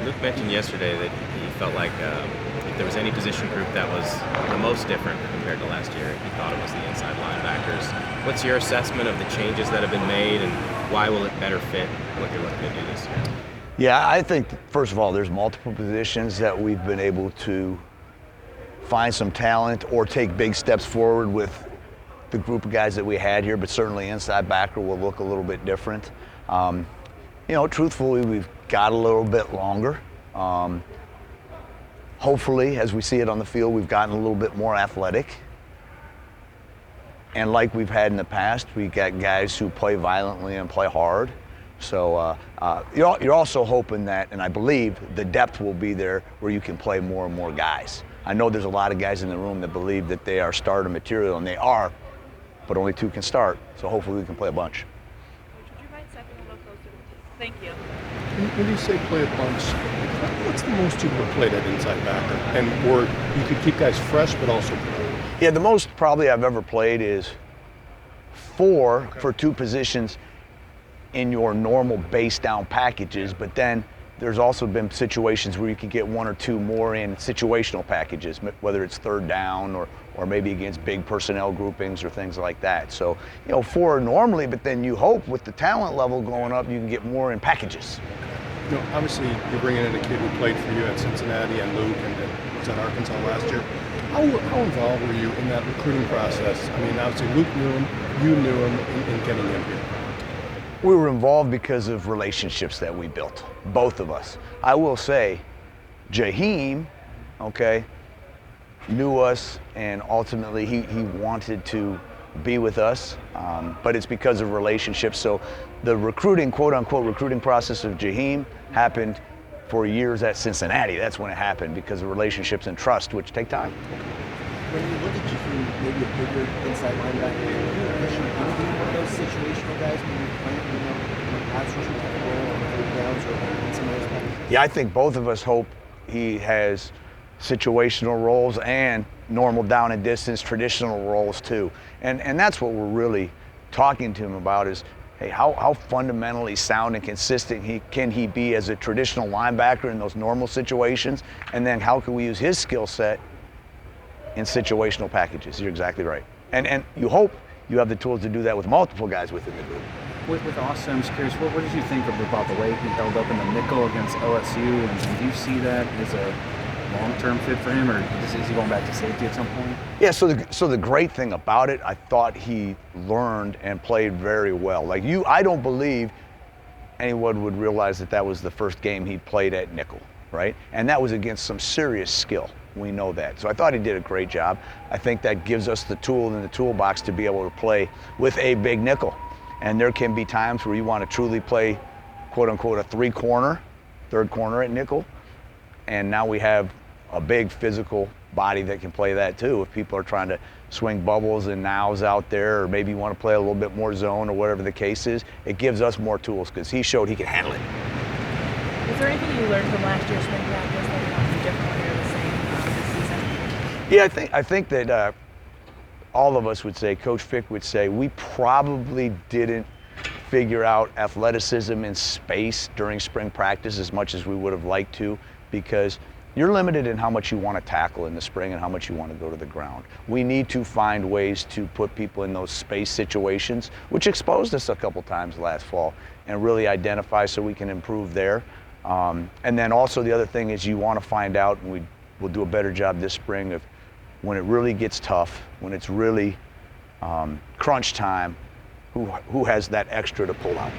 Luke mentioned yesterday that he felt like if there was any position group that was the most different compared to last year, he thought it was the inside linebackers. What's your assessment of the changes that have been made, and why will it better fit what you're looking to do this year? Yeah, I think, first of all, there's multiple positions that we've been able to find some talent or take big steps forward with the group of guys that we had here, but certainly inside backer will look a little bit different. Truthfully, we've got a little bit longer. Hopefully, as we see it on the field, we've gotten a little bit more athletic. And like we've had in the past, we got guys who play violently and play hard. So you're also hoping that, and I believe, the depth will be there where you can play more and more guys. I know there's a lot of guys in the room that believe that they are starter material, and they are, but only two can start. So hopefully we can play a bunch. Would you mind stepping a little closer to the Thank you. When you say play a bunch, what's the most you've ever played at inside backer? And or you could keep guys fresh, but also play? Yeah, the most probably I've ever played is 4 for 2 positions in your normal base down packages, but then there's also been situations where you can get 1 or 2 more in situational packages, whether it's third down or maybe against big personnel groupings or things like that. So, 4 normally, but then you hope with the talent level going up, you can get more in packages. Obviously, you're bringing in a kid who played for you at Cincinnati and Luke and was at Arkansas last year. How involved were you in that recruiting process? I mean, obviously Luke knew him, you knew him in getting him here. We were involved because of relationships that we built, both of us. I will say, Jaheim, knew us, and ultimately he wanted to be with us, but it's because of relationships. So the recruiting, quote-unquote recruiting process of Jaheim happened for years at Cincinnati. That's when it happened, because of relationships and trust, which take time. When you look at Jaheim, maybe a bigger inside linebacker, one of those situational guys when you're playing, pass rush role on third downs or some of those guys? Yeah, I think both of us hope he has situational roles and normal down and distance traditional roles too. And that's what we're really talking to him about is, hey, how fundamentally sound and consistent can he be as a traditional linebacker in those normal situations, and then how can we use his skill set in situational packages. You're exactly right. And you hope you have the tools to do that with multiple guys within the group. With Austin, I'm just curious, what did you think about the way he held up in the nickel against OSU? And do you see that as a long-term fit for him, or is he going back to safety at some point? Yeah, so the great thing about it, I thought he learned and played very well. I don't believe anyone would realize that was the first game he played at nickel, right? And that was against some serious skill. We know that. So I thought he did a great job. I think that gives us the tool in the toolbox to be able to play with a big nickel. And there can be times where you want to truly play, quote unquote, a 3-corner, third corner at nickel. And now we have a big physical body that can play that too. If people are trying to swing bubbles and nows out there, or maybe you want to play a little bit more zone or whatever the case is, it gives us more tools because he showed he can handle it. Is there anything you learned from last year's spring practice that you want to do differently or the same this season? Yeah, I think that all of us would say, Coach Fick would say, we probably didn't figure out athleticism in space during spring practice as much as we would have liked to, because you're limited in how much you want to tackle in the spring and how much you want to go to the ground. We need to find ways to put people in those space situations, which exposed us a couple times last fall, and really identify so we can improve there. And then also the other thing is you want to find out, and we'll do a better job this spring, of when it really gets tough, when it's really crunch time, who has that extra to pull out.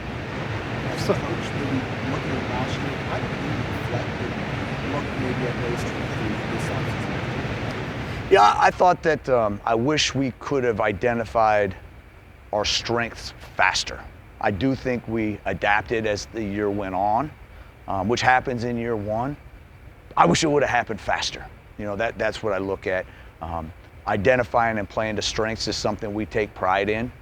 So, Coach, maybe looking at last year, how did you reflect and look maybe at those this offseason? Yeah, I thought that I wish we could have identified our strengths faster. I do think we adapted as the year went on, which happens in year one. I wish it would have happened faster. That's what I look at. Identifying and playing to strengths is something we take pride in.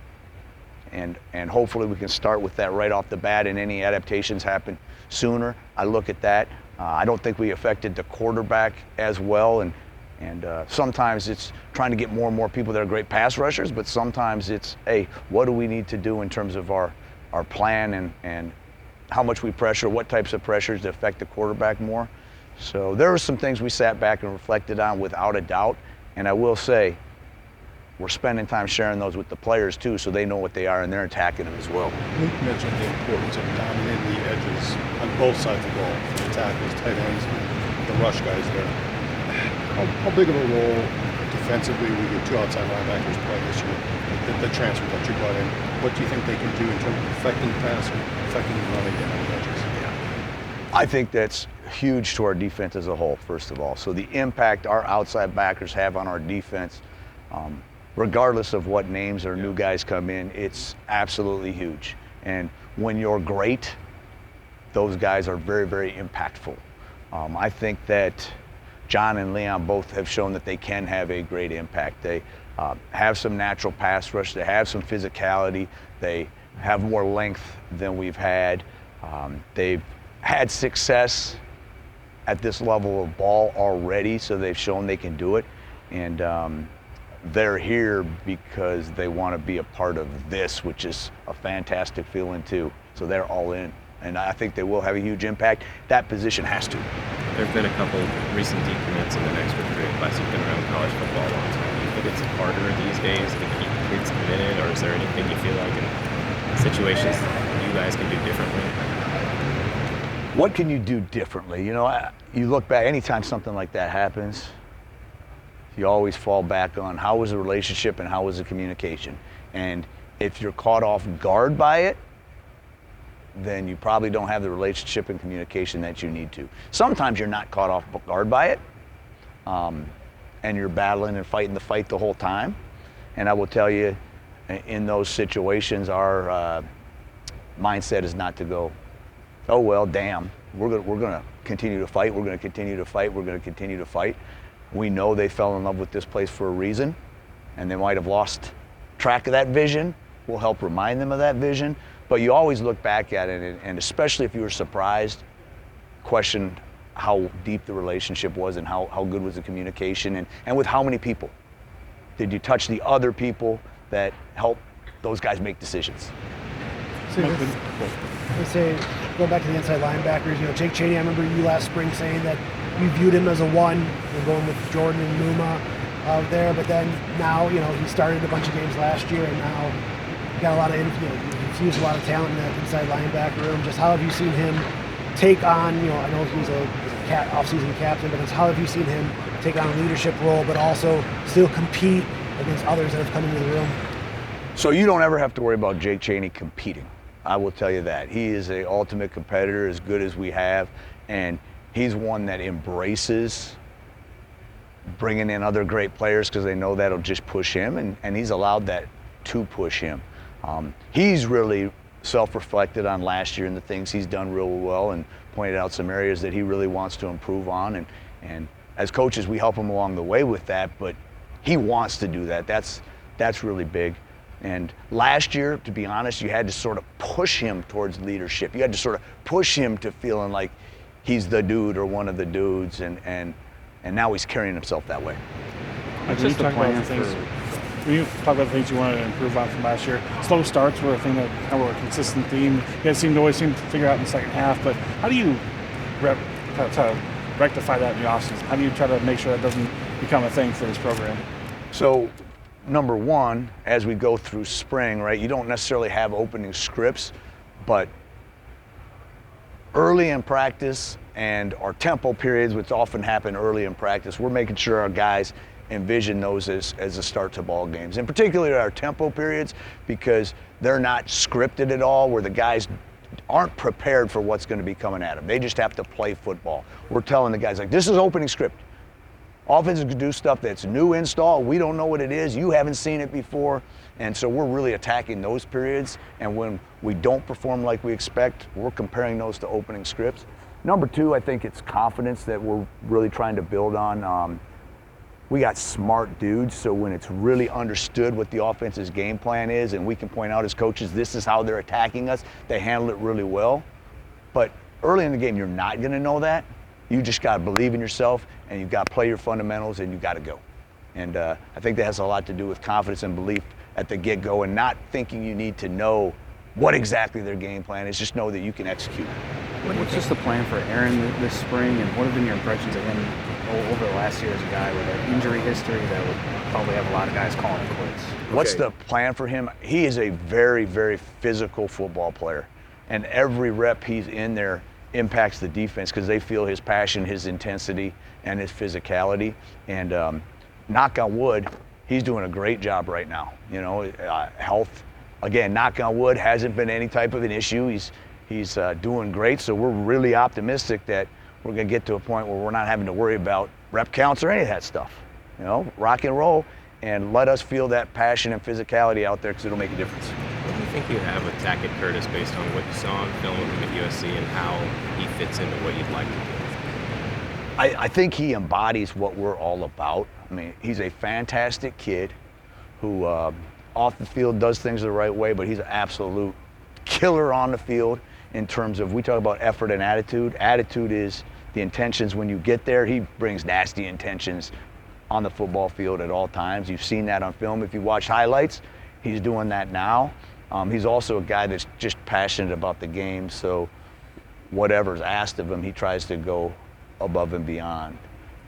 And hopefully we can start with that right off the bat, and any adaptations happen sooner. I look at that. I don't think we affected the quarterback as well, and sometimes it's trying to get more and more people that are great pass rushers, but sometimes it's, hey, what do we need to do in terms of our plan and how much we pressure, what types of pressures that affect the quarterback more. So there were some things we sat back and reflected on without a doubt. And I will say, we're spending time sharing those with the players too, so they know what they are and they're attacking them as well. Luke mentioned the importance of dominating the edges on both sides of the ball, the tackles, tight ends, the rush guys there. How big of a role defensively will your two outside linebackers play this year? The transfer that you brought in, what do you think they can do in terms of affecting the pass or affecting the running game on the edges? I think that's huge to our defense as a whole, first of all. So the impact our outside backers have on our defense, regardless of what names or new guys come in, it's absolutely huge. And when you're great, those guys are very, very impactful. I think that John and Leon both have shown that they can have a great impact. They have some natural pass rush, they have some physicality, they have more length than we've had. They've had success at this level of ball already, so they've shown they can do it. And they're here because they want to be a part of this, which is a fantastic feeling too. So they're all in. And I think they will have a huge impact. That position has to. There have been a couple recent decommits in the next recruiting class. You've been around college football a long time. Do you think it's harder these days to keep kids committed, or is there anything you feel like in situations you guys can do differently? What can you do differently? You know, you look back, anytime something like that happens, you always fall back on how was the relationship and how was the communication. And if you're caught off guard by it, then you probably don't have the relationship and communication that you need to. Sometimes you're not caught off guard by it, and you're battling and fighting the fight the whole time. And I will tell you, in those situations, our mindset is not to go, oh well, damn, we're gonna continue to fight, we're gonna continue to fight, we're gonna continue to fight. We know they fell in love with this place for a reason, and they might have lost track of that vision. We'll help remind them of that vision. But you always look back at it, and especially if you were surprised, question how deep the relationship was and how good was the communication, and with how many people. Did you touch the other people that help those guys make decisions? So let's say, going back to the inside linebackers, you know, Jake Chaney, I remember you last spring saying that you viewed him as a one, and going with Jordan and Numa out there, but then now, you know, he started a bunch of games last year, and now got a lot of, he's used a lot of talent in that inside linebacker room. Just how have you seen him take on, you know, I know he's a off-season captain, but how have you seen him take on a leadership role, but also still compete against others that have come into the room? So you don't ever have to worry about Jake Chaney competing. I will tell you that. He is an ultimate competitor, as good as we have, and he's one that embraces bringing in other great players because they know that'll just push him, and he's allowed that to push him. He's really self-reflected on last year and the things he's done real well, and pointed out some areas that he really wants to improve on, and as coaches we help him along the way with that, but he wants to do that. That's really big. And last year, to be honest, you had to sort of push him towards leadership. You had to sort of push him to feeling like he's the dude or one of the dudes, and now he's carrying himself that way. Just the plan for. When you talk about the things you wanted to improve on from last year, slow starts were a thing that kind of were a consistent theme. You guys always seem to figure out in the second half, but how do you try to rectify that in the offseason? How do you try to make sure that doesn't become a thing for this program? So, number one, as we go through spring, right, you don't necessarily have opening scripts, but early in practice and our tempo periods, which often happen early in practice, we're making sure our guys envision those as a start to ball games. In particular, our tempo periods, because they're not scripted at all, where the guys aren't prepared for what's going to be coming at them. They just have to play football. We're telling the guys, like, this is opening script. Offenses can do stuff that's new install. We don't know what it is. You haven't seen it before. And so we're really attacking those periods. And when we don't perform like we expect, we're comparing those to opening scripts. Number two, I think it's confidence that we're really trying to build on. We got smart dudes, so when it's really understood what the offense's game plan is, and we can point out as coaches, this is how they're attacking us, they handle it really well. But early in the game, you're not gonna know that. You just gotta believe in yourself, and you gotta play your fundamentals, and you gotta go. And I think that has a lot to do with confidence and belief at the get-go, and not thinking you need to know what exactly their game plan is. Just know that you can execute. What's just the plan for Aaron this spring, and what have been your impressions of him over the last year as a guy with an injury history that would probably have a lot of guys calling it quits? What's the plan for him? He is a very, very physical football player, and every rep he's in there impacts the defense because they feel his passion, his intensity, and his physicality. And knock on wood, he's doing a great job right now. You know, health, again, knock on wood, hasn't been any type of an issue. He's doing great, so we're really optimistic that we're going to get to a point where we're not having to worry about rep counts or any of that stuff. You know, rock and roll, and let us feel that passion and physicality out there because it'll make a difference. What do you think you have with Tackett Curtis based on what you saw on film of him at USC and how he fits into what you'd like to do? I think he embodies what we're all about. I mean, he's a fantastic kid who off the field does things the right way, but he's an absolute killer on the field in terms of, we talk about effort and attitude. Attitude is the intentions when you get there. He brings nasty intentions on the football field at all times. You've seen that on film. If you watch highlights, he's doing that now. He's also a guy that's just passionate about the game, so whatever's asked of him, he tries to go above and beyond.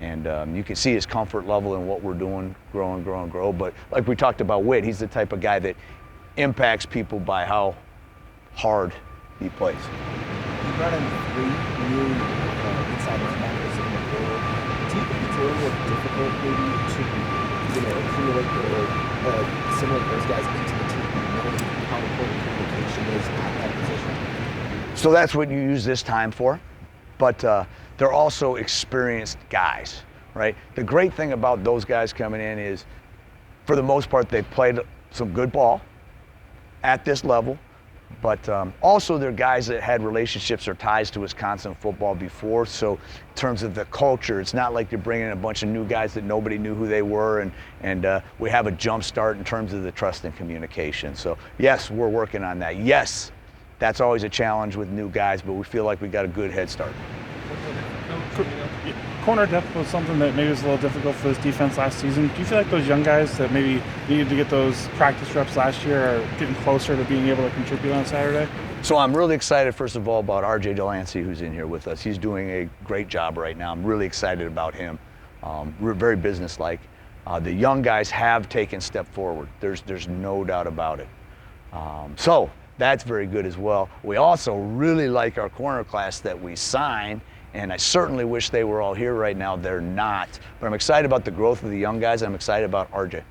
And you can see his comfort level in what we're doing, grow. But like we talked about Witt, he's the type of guy that impacts people by how hard he plays. You brought in 3 new inside linebackers in the world. Do you think it's a little more difficult maybe to accumulate or assimilate those guys into the team, knowing how important communication is at that position? So that's what you use this time for. But they're also experienced guys, right? The great thing about those guys coming in is, for the most part, they've played some good ball at this level, but also they're guys that had relationships or ties to Wisconsin football before. So in terms of the culture, it's not like you're bringing in a bunch of new guys that nobody knew who they were, and we have a jump start in terms of the trust and communication. So yes, we're working on that. Yes, that's always a challenge with new guys, but we feel like we got a good head start. Corner depth was something that maybe was a little difficult for this defense last season. Do you feel like those young guys that maybe needed to get those practice reps last year are getting closer to being able to contribute on Saturday? So I'm really excited, first of all, about RJ Delancey, who's in here with us. He's doing a great job right now. I'm really excited about him. We're very businesslike. The young guys have taken step forward. There's no doubt about it. So that's very good as well. We also really like our corner class that we signed, and I certainly wish they were all here right now. They're not. But I'm excited about the growth of the young guys. I'm excited about RJ.